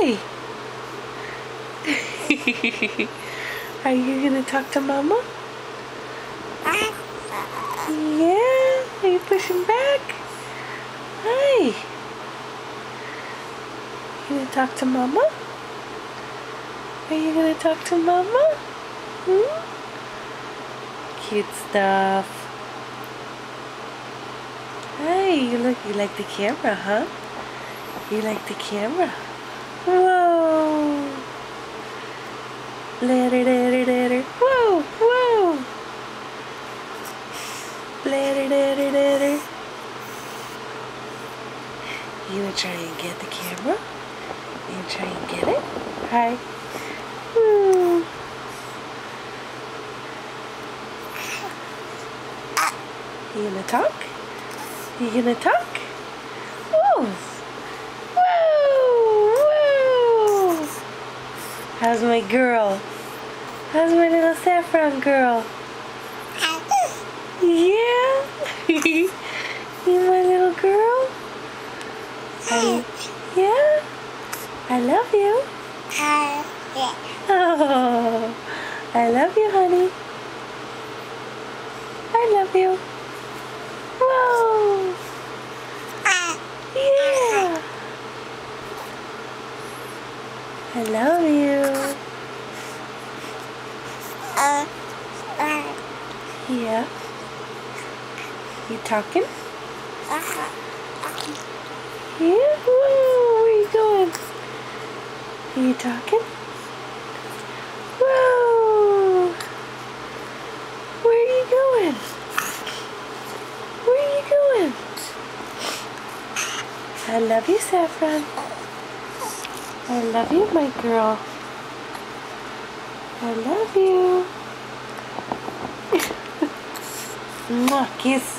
Hi. Are you gonna talk to Mama? Yeah? Are you pushing back? Hi. You gonna talk to Mama? Are you gonna talk to Mama? Cute stuff. Hi, you like the camera, huh? You like the camera? Whoa! Later. Whoa, whoa! Later. You gonna try and get the camera? You gonna try and get it? Hi. Woo. You gonna talk? You gonna talk? Whoa! Whoa! How's my girl? How's my little saffron girl? Yeah? You my little girl? Yeah? I love you. Oh, I love you, honey. I love you. Whoa! Yeah! I love you. Yeah. You talking? Yeah? Whoa, where you going? Are you talking? Whoa! Where are you going? Where are you going? I love you, Saffron. I love you, my girl. I love you. Mwah, kiss.